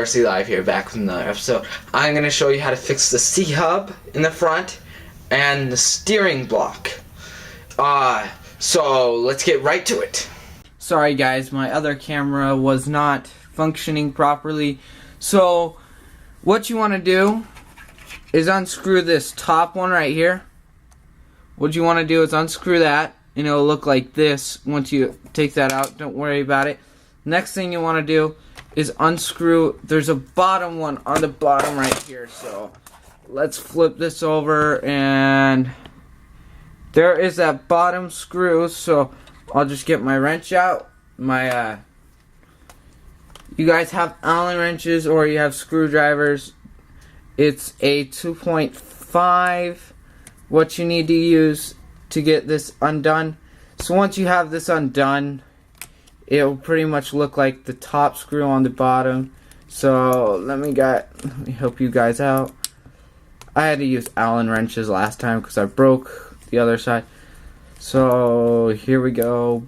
RC Live here, back with another episode. I'm going to show you how to fix the C-hub in the front and the steering block. So let's get right to it. Sorry guys, my other camera was not functioning properly. So what you want to do is unscrew this top one right here. What you want to do is unscrew that, and it'll look like this once you take that out. Don't worry about it. Next thing you want to do is unscrew, there's a bottom one on the bottom right here. So let's flip this over, and there is that bottom screw. So I'll just get my wrench out. You guys have Allen wrenches or you have screwdrivers. It's a 2.5 what you need to use to get this undone. So once you have this undone, it'll pretty much look like the top screw on the bottom. So let me help you guys out. I had to use Allen wrenches last time because I broke the other side. So here we go.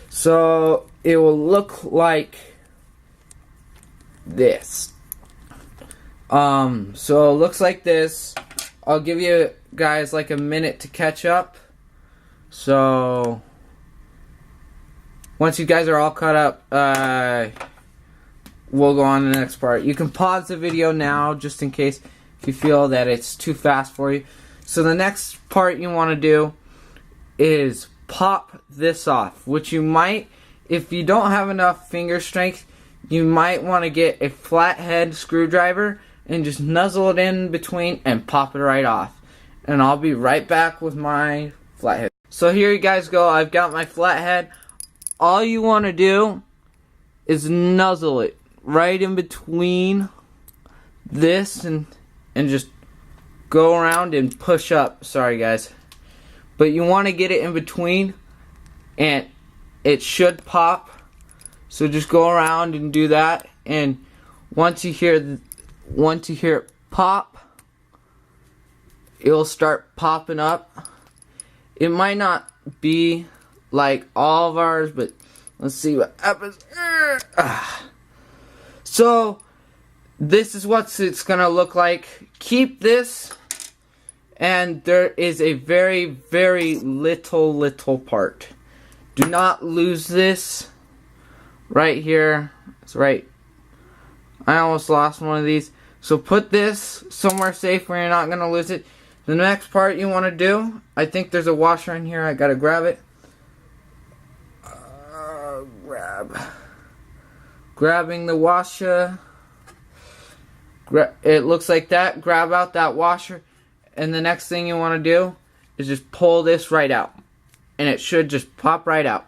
So it will look like this. So it looks like this. I'll give you guys like a minute to catch up. So once you guys are all caught up, we'll go on to the next part. You can pause the video now just in case if you feel that it's too fast for you. So the next part you want to do is pop this off, which you might, if you don't have enough finger strength, you might want to get a flathead screwdriver and just nuzzle it in between and pop it right off. And I'll be right back with my flathead. So here you guys go. I've got my flathead. All you want to do is nuzzle it right in between this and just go around and push up. Sorry guys. But you want to get it in between and it should pop. So just go around and do that, and once you hear it pop, it'll start popping up. It might not be like all of ours, but let's see what happens. So this is what it's gonna look like. Keep this, and there is a very, very little part. Do not lose this right here. It's right. I almost lost one of these. So put this somewhere safe where you're not gonna lose it. The next part you want to do, I think there's a washer in here. I gotta grab it. Grabbing the washer. It looks like that. Grab out that washer, and the next thing you want to do is just pull this right out, and it should just pop right out.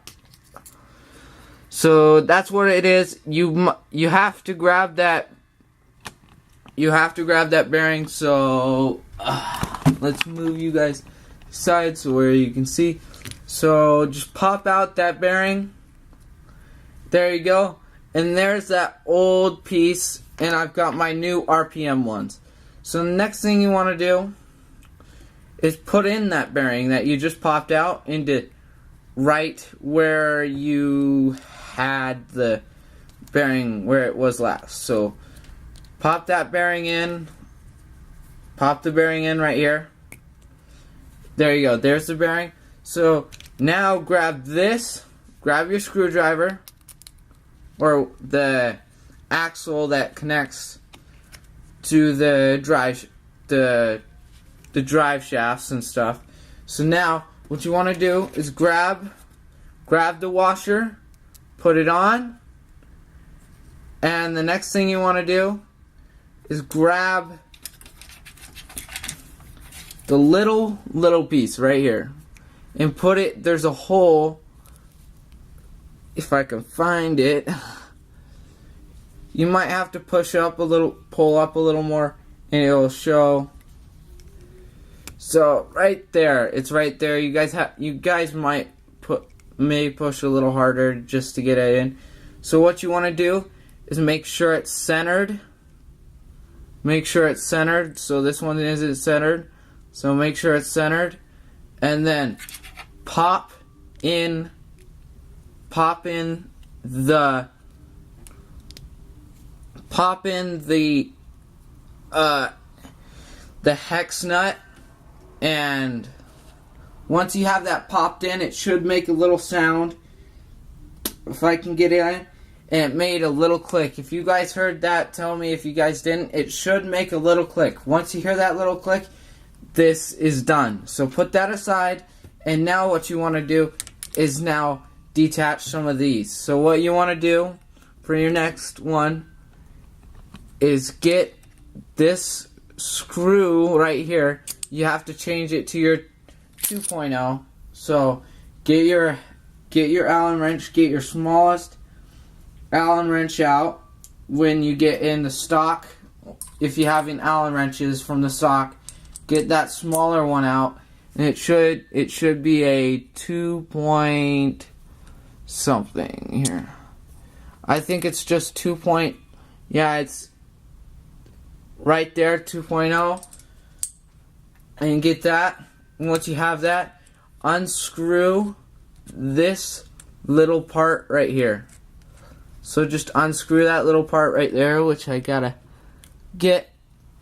So that's what it is. You have to grab that. You have to grab that bearing. So let's move you guys aside so where you can see. So just pop out that bearing. There you go. And there's that old piece. And I've got my new RPM ones. So the next thing you want to do is put in that bearing that you just popped out into right where you had the bearing where it was last. So pop that bearing in. Pop the bearing in right here. There you go. There's the bearing. So now grab this. Grab your screwdriver or the axle that connects to the drive shafts and stuff. So now what you want to do is grab the washer, put it on, and the next thing you want to do is grab the little piece right here and put it, there's a hole, if I can find it. You might have to push up a little, pull up a little more, and it'll show. So right there, it's right there. You guys may push a little harder just to get it in. So what you want to do is make sure it's centered. Make sure it's centered. So this one isn't centered. So make sure it's centered, and then pop in the pop in the hex nut, and once you have that popped in, it should make a little sound. If I can get it in, and it made a little click. If you guys heard that, tell me. If you guys didn't, it should make a little click. Once you hear that little click, this is done. So put that aside, and now what you want to do is now detach some of these. So what you want to do for your next one is get this screw right here. You have to change it to your 2.0. So get your Allen wrench, get your smallest Allen wrench out when you get in the stock. If you have an Allen wrenches from the stock, get that smaller one out, and it should be a 2 point something here. I think it's just 2 point. Yeah, it's right there, 2.0. And get that. And once you have that, unscrew this little part right here. So just unscrew that little part right there, which I gotta get.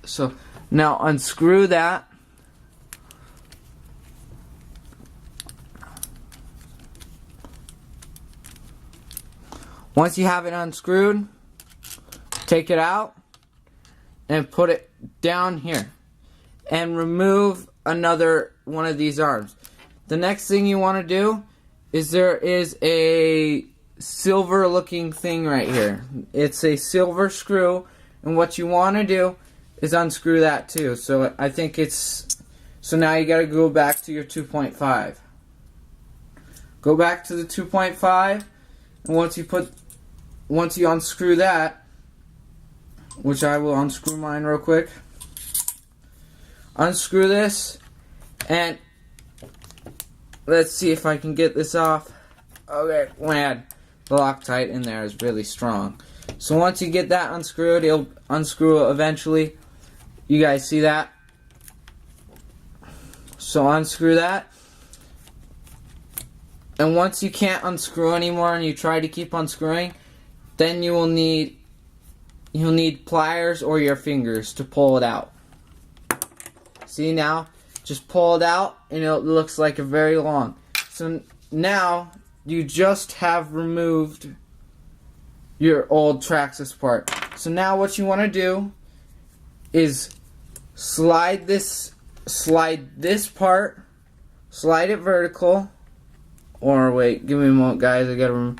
So now unscrew that. Once you have it unscrewed, take it out and put it down here. And remove another one of these arms. The next thing you want to do is there is a silver looking thing right here. It's a silver screw, and what you want to do is unscrew that too. So I think it's, so now you got to go back to your 2.5. Go back to the 2.5, and once you unscrew that, which I will unscrew mine real quick. Unscrew this, and let's see if I can get this off. Okay, man, the Loctite in there is really strong. So once you get that unscrewed, it'll unscrew eventually. You guys see that? So unscrew that. And once you can't unscrew anymore and you try to keep unscrewing, then you'll need pliers or your fingers to pull it out. See now? Just pull it out and it looks like a very long. So now you just have removed your old Traxxas part. So now what you want to do is slide this part, slide it vertical, or wait, give me a moment guys, I gotta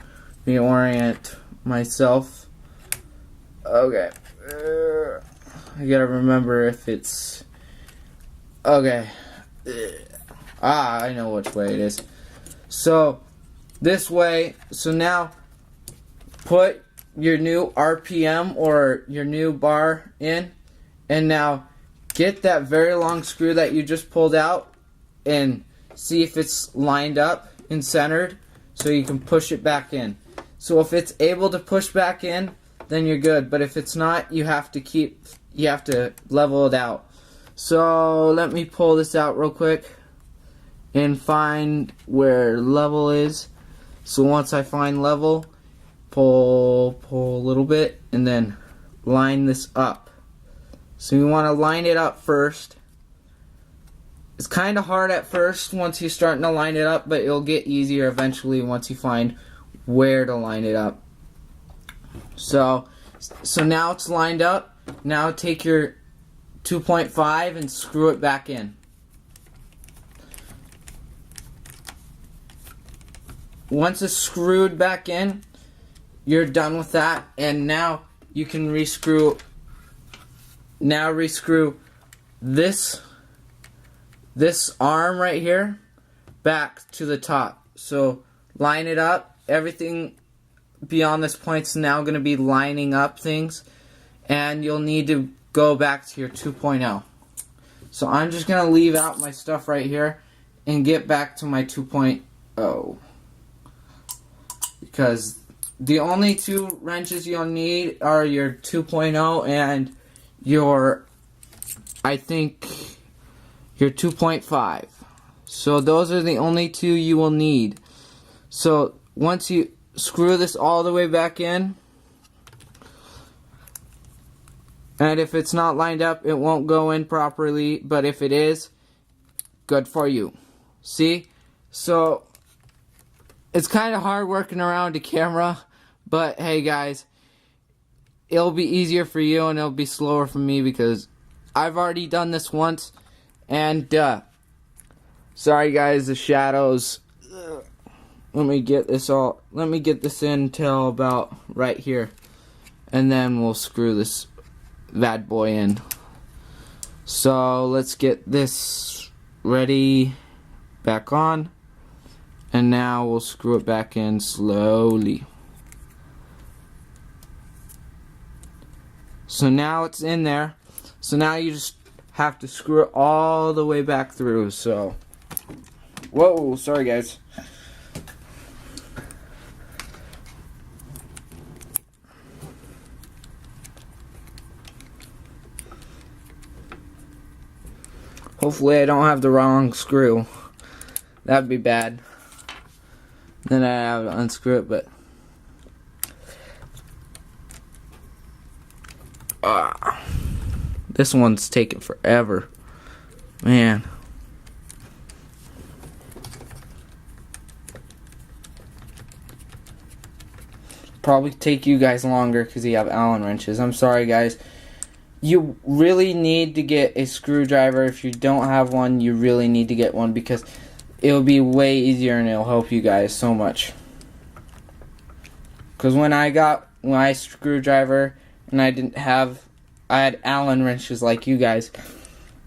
reorient myself. Okay, I gotta remember if it's, okay, I know which way it is. So this way, so now put your new RPM or your new bar in, and now get that very long screw that you just pulled out and see if it's lined up and centered so you can push it back in. So if it's able to push back in, then you're good, but if it's not, you have to level it out. So let me pull this out real quick and find where level is. So once I find level, pull a little bit and then line this up. So you want to line it up first. It's kind of hard at first once you're starting to line it up, but it'll get easier eventually once you find where to line it up. So now it's lined up. Now take your 2.5 and screw it back in. Once it's screwed back in, you're done with that, and now you can rescrew this arm right here back to the top. So line it up. Everything beyond this point is now going to be lining up things, and you'll need to go back to your 2.0. So I'm just going to leave out my stuff right here and get back to my 2.0. Because the only two wrenches you'll need are your 2.0 and your, I think, your 2.5. So those are the only two you will need. So once you screw this all the way back in, And if it's not lined up, it won't go in properly. But if it is, good for you. See? So, it's kind of hard working around the camera. But hey guys, it'll be easier for you and it'll be slower for me because I've already done this once. And, sorry guys, the shadows. Let me get this in till about right here. And then we'll screw this bad boy in. So let's get this ready back on. And now we'll screw it back in slowly. So now it's in there. So now you just have to screw it all the way back through. So, whoa, sorry guys. Hopefully I don't have the wrong screw. That'd be bad. Then I have to unscrew it, but this one's taking forever. Man. Probably take you guys longer because you have Allen wrenches. I'm sorry guys. You really need to get a screwdriver. If you don't have one, you really need to get one because it'll be way easier and it'll help you guys so much. Because when I got my screwdriver and I had Allen wrenches like you guys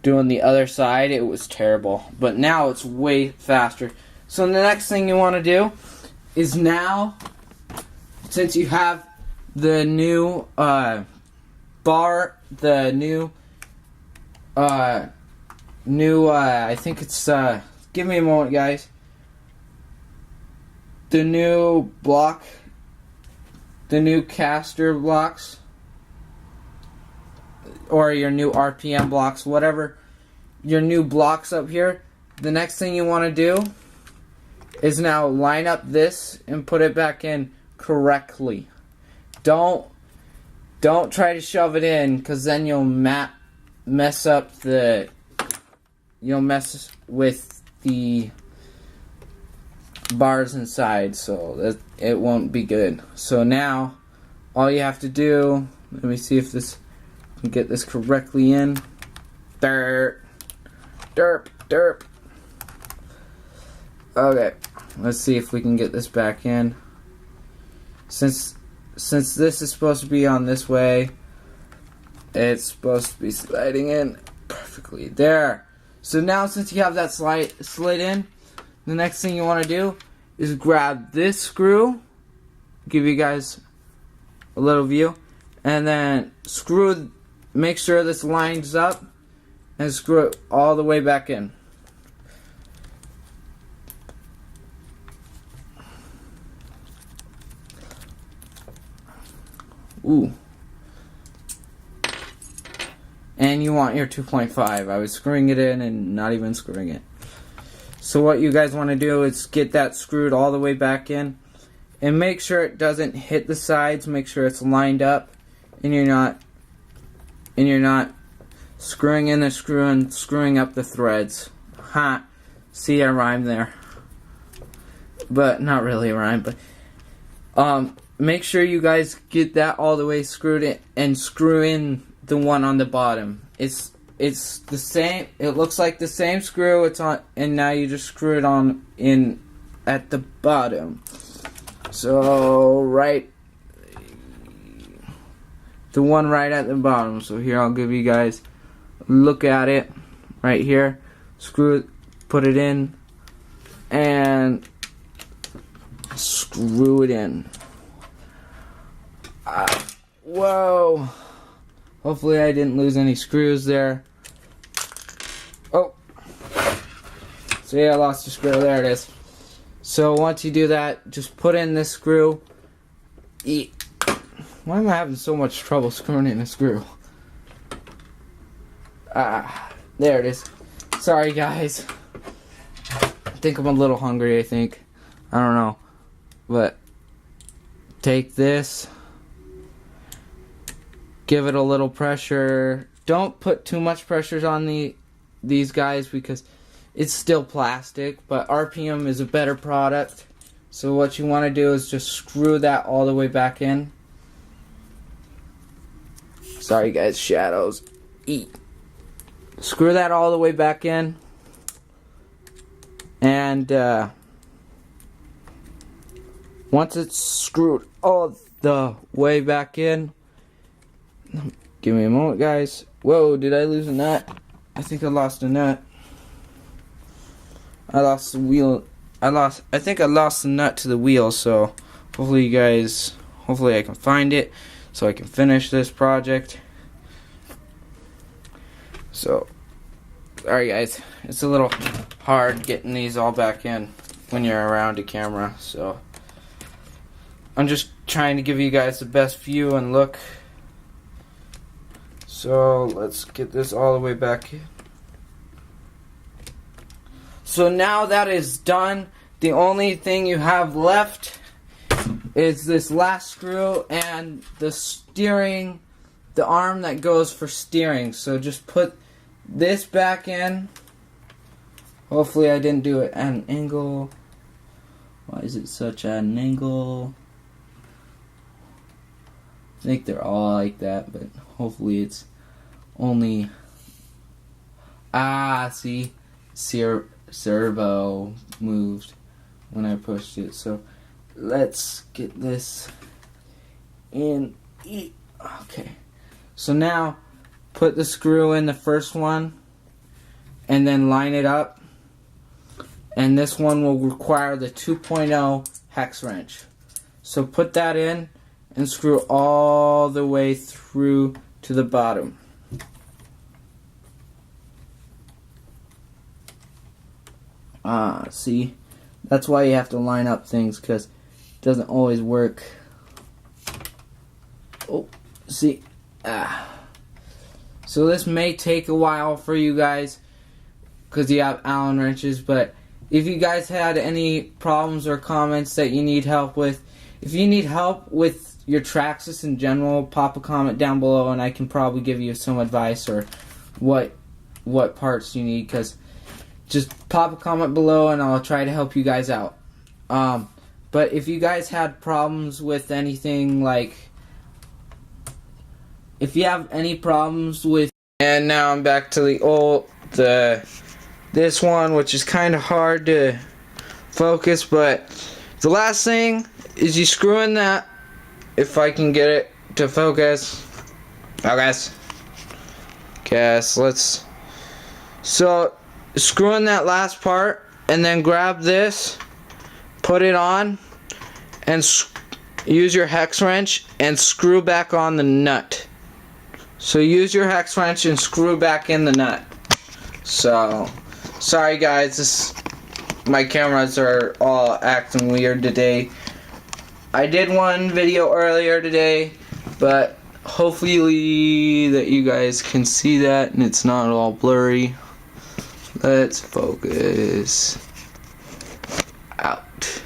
doing the other side, it was terrible. But now it's way faster. So the next thing you want to do is now, since you have the new I think it's give me a moment guys, the new caster blocks or your new RPM blocks, whatever your new blocks up here. The next thing you want to do is now line up this and put it back in correctly. Don't try to shove it in, because then you'll mess with the bars inside, so it won't be good. So now all you have to do, let me see if this can get this correctly in. Derp, derp, derp. Okay, let's see if we can get this back in. Since this is supposed to be on this way, it's supposed to be sliding in perfectly. There. So now since you have that slid in, the next thing you want to do is grab this screw, give you guys a little view, and then make sure this lines up, and screw it all the way back in. Ooh. And you want your 2.5. I was screwing it in and not even screwing it. So what you guys want to do is get that screwed all the way back in. And make sure it doesn't hit the sides. Make sure it's lined up. And you're not screwing in the screw and screwing up the threads. Ha! See, I rhymed there. But not really a rhyme, but make sure you guys get that all the way screwed in and screw in the one on the bottom. It's the same. It looks like the same screw. It's on, and now you just screw it on in at the bottom. So the one right at the bottom. So here, I'll give you guys a look at it right here. Screw it, put it in, and screw it in. Whoa. Hopefully I didn't lose any screws there. Oh. So yeah, I lost a screw. There it is. So once you do that, just put in this screw. Why am I having so much trouble screwing in a screw? There it is. Sorry guys. I think I'm a little hungry, I think. I don't know. But take this. give it a little pressure. Don't put too much pressure on these guys because it's still plastic, but RPM is a better product. So what you want to do is just screw that all the way back in. Sorry guys, shadows. Screw that all the way back in. And once it's screwed all the way back in, give me a moment guys. Whoa, did I lose a nut? I think I lost a nut. I lost the wheel. I think I lost the nut to the wheel, so hopefully I can find it so I can finish this project. So, sorry guys, it's a little hard getting these all back in when you're around a camera, so I'm just trying to give you guys the best view and look. So, let's get this all the way back in. So now that is done, the only thing you have left is this last screw and the steering, the arm that goes for steering. So just put this back in. Hopefully I didn't do it at an angle. Why is it such an angle? I think they're all like that, but hopefully it's only... see? Servo moved when I pushed it. So let's get this in. Okay. So now put the screw in the first one and then line it up. And this one will require the 2.0 hex wrench. So put that in and screw all the way through to the bottom. See? That's why you have to line up things, because it doesn't always work. Oh, see? So this may take a while for you guys, because you have Allen wrenches, but if you guys had any problems or comments that you need help with, if you need help with your Traxxas in general, pop a comment down below and I can probably give you some advice or what parts you need, because just pop a comment below and I'll try to help you guys out. But if you guys had problems with anything, like if you have any problems with... And now I'm back to this one, which is kind of hard to focus, but the last thing is you screw in that, if I can get it to focus. So screw in that last part and then grab this, put it on, and use your hex wrench and screw back on the nut. So use your hex wrench and screw back in the nut. So, sorry guys, my cameras are all acting weird today. I did one video earlier today, but hopefully that you guys can see that and it's not all blurry. Let's focus. Out.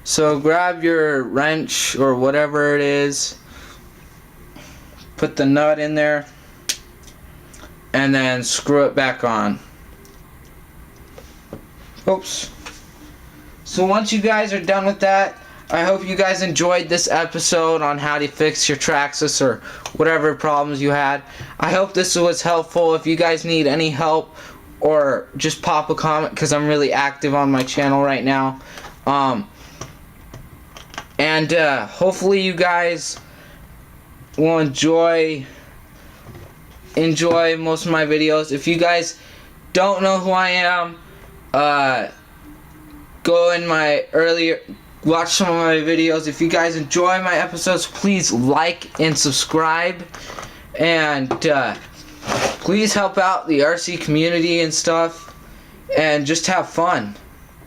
So grab your wrench or whatever it is, put the nut in there, and then screw it back on. Oops. So once you guys are done with that, I hope you guys enjoyed this episode on how to fix your Traxxas or whatever problems you had. I hope this was helpful. If you guys need any help, or just pop a comment, because I'm really active on my channel right now. Hopefully you guys will enjoy most of my videos. If you guys don't know who I am, go in my watch some of my videos. If you guys enjoy my episodes, please like and subscribe, and please help out the RC community and stuff, and just have fun,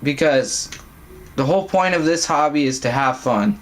because the whole point of this hobby is to have fun.